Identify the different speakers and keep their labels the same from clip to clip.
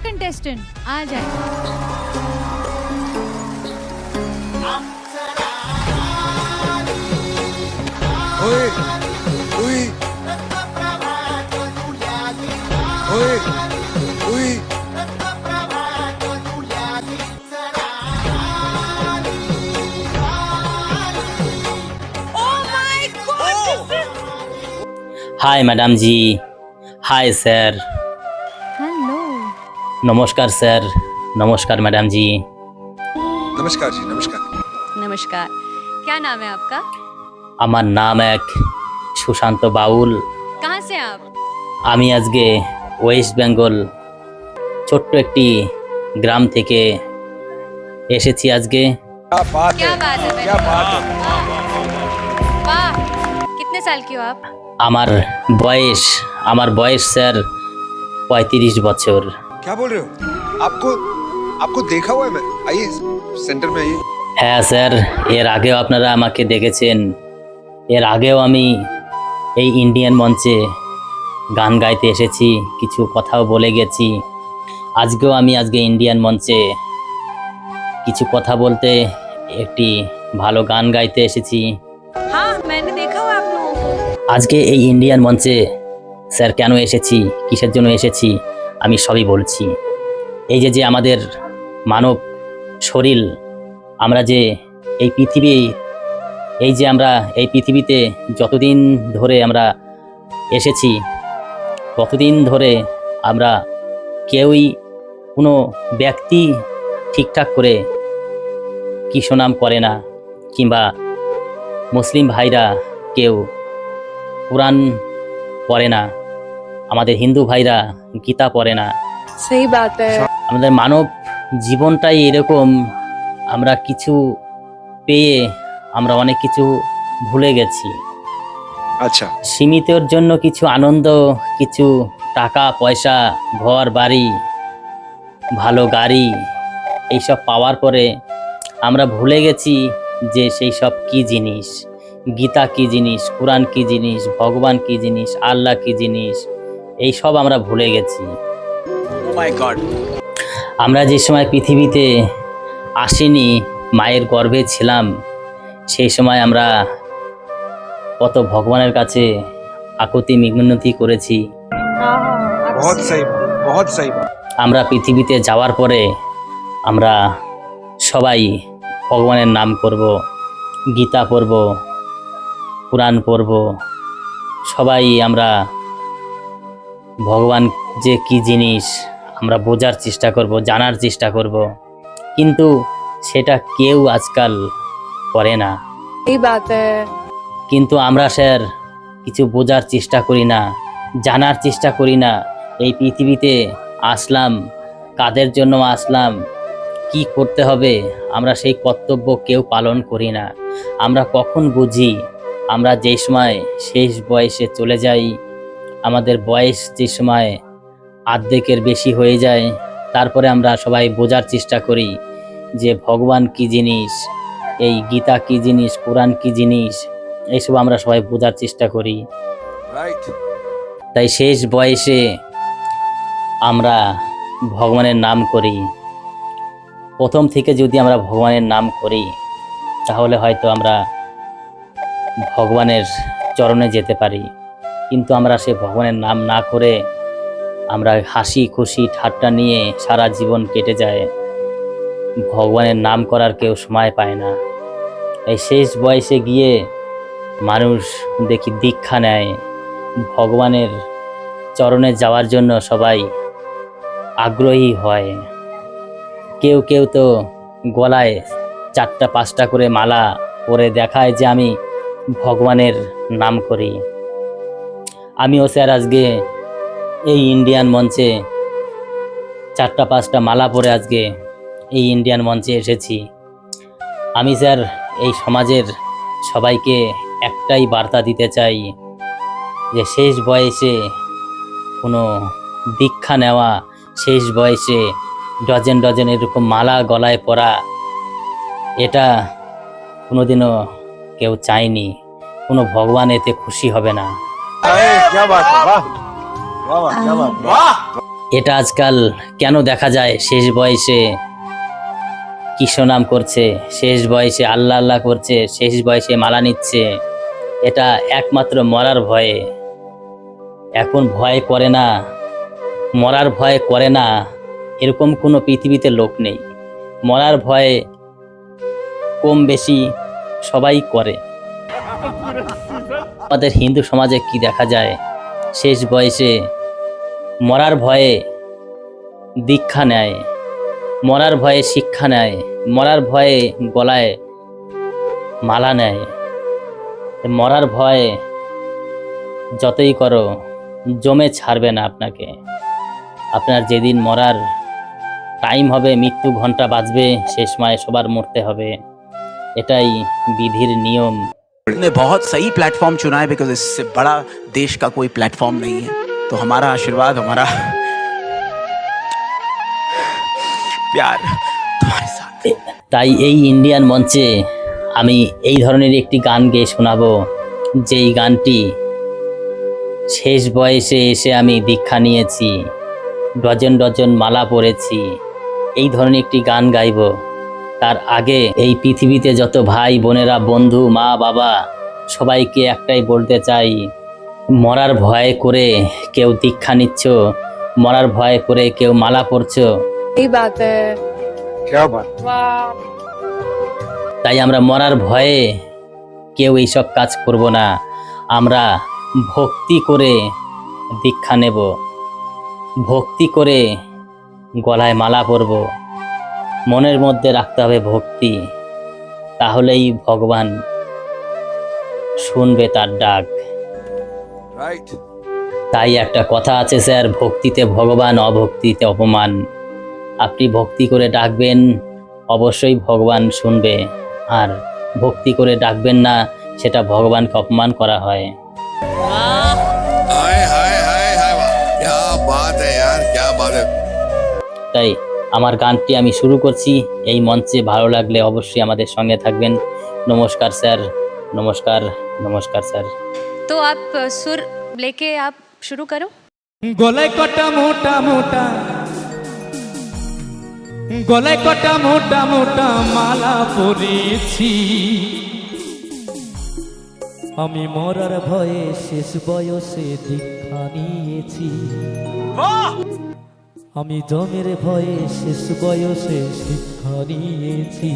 Speaker 1: Contestant आ जाए।
Speaker 2: ओए, ओए, ओए, ओए।
Speaker 3: हाय मैडम जी, हाय सर,
Speaker 1: हेलो।
Speaker 3: नमस्कार सर, नमस्कार मैडम जी।
Speaker 2: नमस्कार जी, नमस्कार।
Speaker 4: नमस्कार। क्या नाम है आपका?
Speaker 3: আমার নাম এক সুশান্ত বাউল।
Speaker 4: कहाँ से आप?
Speaker 3: আমি আজকে ওয়েস্ট বেঙ্গল ছোট্ট একটি গ্রাম থেকে এসেছি আজকে।
Speaker 2: क्या बात
Speaker 4: क्या
Speaker 2: है,
Speaker 4: बात है
Speaker 2: क्या
Speaker 4: बेटा?
Speaker 2: बात है।
Speaker 4: वाह, कितने साल की हो आप?
Speaker 3: আমার বয়স স্যার 35 বছর।
Speaker 2: क्या बोल रहे हो? आपको आपको देखा हुआ है मैं। आइए सेंटर में आइए।
Speaker 3: হ্যাঁ স্যার, এর আগেও আপনারা আমাকে দেখেছেন। এর আগেও আমি এই ইন্ডিয়ান মঞ্চে গান গাইতে এসেছি, কিছু কথাও বলে গেছি। আজকে ইন্ডিয়ান মঞ্চে কিছু কথা বলতে, একটি ভালো গান গাইতে এসেছি।
Speaker 4: हाँ, मैंने देखा हुआ आप लोगों को।
Speaker 3: আজকে এই ইন্ডিয়ান মঞ্চে স্যার কেন এসেছি, কিসের জন্য এসেছি, আমি সবই বলছি। এই যে আমাদের মানব শরীর, আমরা যে এই পৃথিবীতে যতদিন ধরে আমরা এসেছি, ততদিন ধরে আমরা কেউই কোনো ব্যক্তি ঠিকঠাক করে কি সুনাম করে না, কিংবা মুসলিম ভাইরা কেউ কোরআন পড়ে না, আমাদের হিন্দু ভাইরা গীতা পড়ে না।
Speaker 4: सही बात है।
Speaker 3: আমাদের মানব জীবনটাই এরকম, আমরা কিছু পেয়ে আমরা অনেক কিছু ভুলে গেছি।
Speaker 2: अच्छा,
Speaker 3: সীমিতের জন্য কিছু আনন্দ, কিছু টাকা পয়সা, ঘর বাড়ি, ভালো গাড়ি, এইসব পাওয়ার পরে আমরা ভুলে গেছি যে সেই সব কী জিনিস, গীতা কী জিনিস, কোরআন কী জিনিস, ভগবান কী জিনিস, আল্লাহ কী জিনিস, এই সব আমরা ভুলে গেছি।
Speaker 2: oh my God।
Speaker 3: আমরা যে সময় পৃথিবীতে আসিনি, মায়ের গর্ভে ছিলাম, সেই সময় আমরা কত ভগবানের কাছে আকুতি মিনতি করেছি।
Speaker 2: बहुत सही बात, बहुत सही बात।
Speaker 3: আমরা পৃথিবীতে যাওয়ার পরে আমরা সবাই ভগবানের নাম করব, গীতা পড়ব, কোরআন পড়ব, সবাই আমরা ভগবান যে কি জিনিস আমরা বোঝার চেষ্টা করব, জানার চেষ্টা করব, কিন্তু সেটা কেউ আজকাল করে না।
Speaker 4: सही बात है।
Speaker 3: কিন্তু আমরা স্যার কিছু বোঝার চেষ্টা করি না, জানার চেষ্টা করি না। এই পৃথিবীতে আসলাম, কাদের জন্য আসলাম, কি করতে হবে, আমরা সেই কর্তব্য কেউ পালন করি না। আমরা কখন বুঝি, আমরা যেই সময় শেষ বয়সে চলে যাই, আমাদের বয়স যে সময় অর্ধেকের বেশি হয়ে যায়, তারপরে আমরা সবাই বোঝার চেষ্টা করি যে ভগবান কি জিনিস, এই গীতা কি জিনিস, কোরআন কি জিনিস, এইসব আমরা সবাই বোঝার চেষ্টা করি।
Speaker 2: राइट।
Speaker 3: তাই শেষ বয়সে আমরা ভগবানের নাম করি। প্রথম থেকে যদি আমরা ভগবানের নাম করি, তাহলে হয়তো আমরা ভগবানের চরণে যেতে পারি। কিন্তু আমরা সে ভগবানের নাম না করে আমরা হাসি খুশি ঠাট্টা নিয়ে সারা জীবন কেটে যায়, ভগবানের নাম করার কেউ সময় পায় না। এই শেষ বয়সে গিয়ে মানুষ দেখি দীক্ষা নেয়, ভগবানের চরণে যাওয়ার জন্য সবাই আগ্রহী হয়। কেউ কেউ তো গলায় 4টা-5টা করে মালা পরে দেখায় যে আমি ভগবানের নাম করি। আমিও স্যার আজকে এই ইন্ডিয়ান মঞ্চে 4টা-5টা মালা পরে আজকে এই ইন্ডিয়ান মঞ্চে এসেছি। আমি স্যার এই সমাজের সবাইকে একটাই বার্তা দিতে চাই যে শেষ বয়সে কোনো দীক্ষা নেওয়া, শেষ বয়সে ডজন ডজন এরকম মালা গলায় পরা, এটা কোনোদিনও কেউ চায়নি, কোনো ভগবান এতে খুশি হবে না।
Speaker 2: क्या बात है, वाह वाह वाह, क्या बात है, वाह।
Speaker 3: এটা আজকাল কেন দেখা যায় শেষ বয়সে কৃষ্ণ নাম করছে, শেষ বয়সে আল্লাহ আল্লাহ করছে, শেষ বয়সে মালা নিচ্ছে? এটা একমাত্র মরার ভয়ে। এখন ভয় করে না, মরার ভয় করে না এরকম কোনো পৃথিবীতে লোক নেই। মরার ভয়ে কম বেশি সবাই করে। আমাদের হিন্দু সমাজে কি দেখা যায়, শেষ বয়সে মরার ভয়ে দীক্ষা নেয়, মরার ভয়ে শিক্ষা নেয়, মরার ভয়ে গলায় মালা নেয়। মরার ভয়ে যতই করো জমে ছাড়বে না আপনাকে। আপনার যেদিন মরার টাইম হবে, মৃত্যু ঘন্টা বাজবে, সে সময় সবার মরতে হবে। এটাই বিধির নিয়ম।
Speaker 5: ने बहुत सही प्लेटफॉर्म चुना है बिकॉज इससे बड़ा देश का कोई प्लेटफॉर्म नहीं है। तो हमारा आशीर्वाद, हमारा प्यार तुम्हारे साथ है।
Speaker 3: তাই এই ইন্ডিয়ান মঞ্চে আমি এই ধরনের একটি গান গেয়ে শোনাবো, যেই গানটি শেষ বয়সে এসে আমি দীক্ষা নিয়েছি, ডজন ডজন মালা পরেছি, এই ধরনের একটি গান গাইবো। তার আগে এই পৃথিবীতে যত ভাই বোনেরা, বন্ধু, মা বাবা, সবাইকে একটাই বলতে চাই, মরার ভয় করে কেউ দীক্ষা নিচ্ছ, মরার ভয় করে কেউ মালা পরছো,
Speaker 4: सही बात है।
Speaker 2: क्या बात?
Speaker 4: वाह।
Speaker 3: তাই আমরা মরার ভয়ে কেউ এইসব কাজ করব না। আমরা ভক্তি করে দীক্ষা নেব, ভক্তি করে গলায় মালা পরব, মনের মধ্যে রাখতে হবে ভক্তি, তাহলেই ভগবান শুনবে তার ডাক।
Speaker 2: Right.
Speaker 3: তাই একটা কথা আছে স্যার, ভক্তিতে ভগবান, অভক্তিতে অপমান। আপনি ভক্তি করে ডাকবেন, অবশ্যই ভগবান শুনবে, আর ভক্তি করে ডাকবেন না, সেটা ভগবানকে অপমান করা হয়।
Speaker 2: हाय हाय हाय हाय वाह, क्या बात है यार, क्या बात है।
Speaker 3: তাই আমার গানটি আমি শুরু করছি। এই মঞ্চে ভালো লাগলে অবশ্যই আমাদের সঙ্গে থাকবেন। নমস্কার স্যার, নমস্কার, নমস্কার স্যার।
Speaker 4: तो आप सुर लेके आप शुरू करो।
Speaker 6: গলায় কটা মোটা মোটা, গলায় কটা মোটা মোটা মালা পরেছি, আমি মরার ভয়ে শেষ বয়সে দীক্ষা নিয়েছি, আমি জমের ভয়ে শেষ বয়সে শিক্ষা নিয়েছি।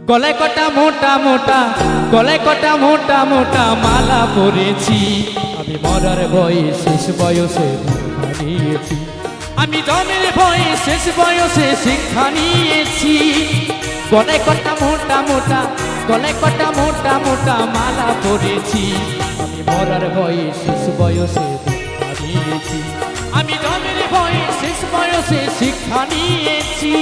Speaker 6: গলায় কটা মোটা মোটা, গলায় কটা মোটা মোটা মালা পরেছি, আমি মরার ভয়ে শেষ বয়সে দীক্ষা নিয়েছি, আমি জমের ভয়ে শেষ বয়সে শিক্ষা নিয়েছি। গলায় কটা মোটা মোটা, গলায় কটা মোটা মোটা মালা পরেছি, আমি মরার ভয়ে শেষ বয়সে দীক্ষা নিয়েছি, আমি জমের ভয়ে শেষ বয়সে শিক্ষা নিয়েছি।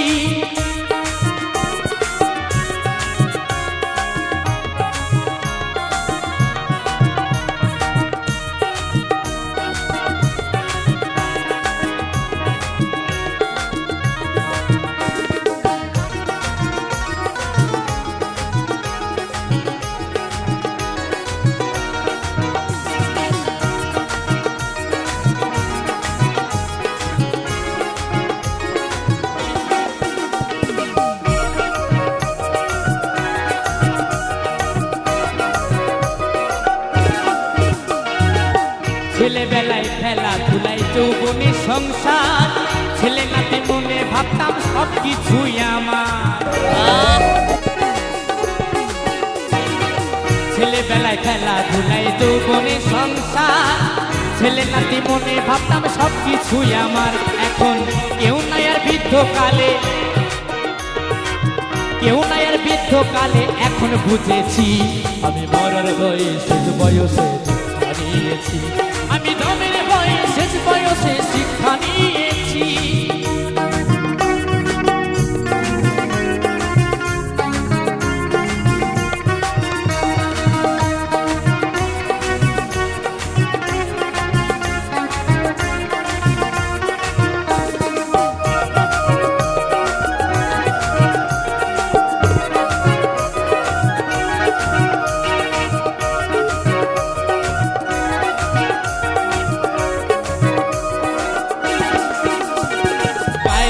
Speaker 6: ছেলেবেলায় খেলাধুলাই, যৌবনে সংসার, ছেলে নাতি মনে ভাবতাম সব কিছুই আমার। ছেলেবেলায় খেলাধুলাই, যৌবনে সংসার, ছেলে নাতি মনে ভাবতাম সব কিছুই আমার। এখন কেউ নাই আর বৃদ্ধকালে, কেউ নাই আর বৃদ্ধকালে, এখন বুঝেছি আমি মরার ভয়ে শেষ বয়সে দীক্ষা নিয়েছি, আমি জমের ভয়ে শেষ বয়সে শিক্ষা নিয়েছি।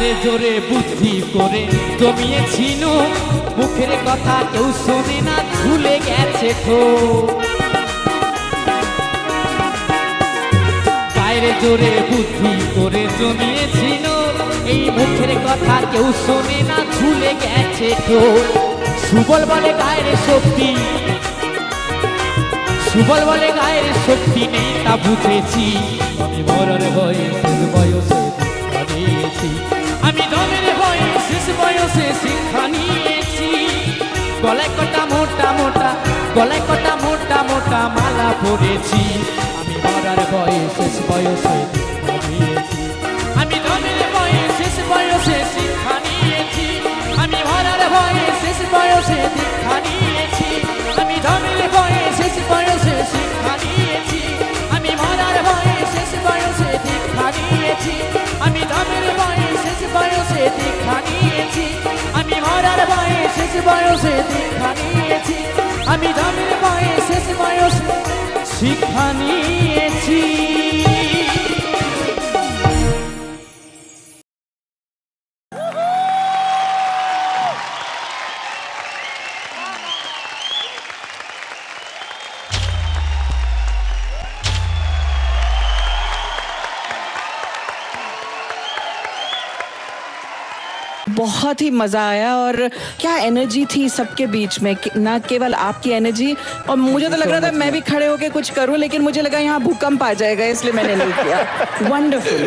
Speaker 6: গায়ের জোরে বুদ্ধি করে জমিয়েছিল, মুখের কথা কেউ শোনে না, ভুলে গেছে তো। গায়ের জোরে বুদ্ধি করে জমিয়েছিল, এই মুখের কথা কেউ শোনে না, ভুলে গেছে তো। সুবল বলে গায়ের শক্তি, সুবল বলে গায়ের শক্তি নেই, তা বুঝেছি। আমি মরার ভয়ে শেষ বয়সে শিক্ষা নিয়েছি, আমি দমের ভয়ে শেষ বয়সে শিক্ষা নিয়েছি। গলায় কটা মোটা মোটা, গলায় কটা মোটা মোটা মালা পরেছি, আমি মরার ভয়ে শেষ বয়সে শিক্ষা নিয়েছি। আমি দমের ভয়ে শেষ বয়সে শিক্ষা নিয়েছি, আমি মরার ভয়ে শেষ বয়সে শিক্ষা নিয়েছি। আমি দমের ভয়ে শেষ বয়সে শিক্ষা নিয়েছি, আমি মরার ভয়ে শেষ বয়সে শিক্ষা নিয়েছি। আমি দমের ভয়ে শেষ বয়সে শিক্ষা নিয়েছি, আমি মরার ভয়ে শেষ বয়সে শিক্ষা নিয়েছি। আমি দমের ভয়ে শেষ বয়সে শিক্ষা নিয়েছি।
Speaker 7: बहुत ही मज़ा आया और क्या एनर्जी थी सबके बीच में, ना केवल आपकी एनर्जी, और मुझे तो लग रहा था मैं भी खड़े होके कुछ करूं, लेकिन मुझे लगा यहाँ भूकंप आ जाएगा, इसलिए मैंने नहीं किया। वंडरफुल।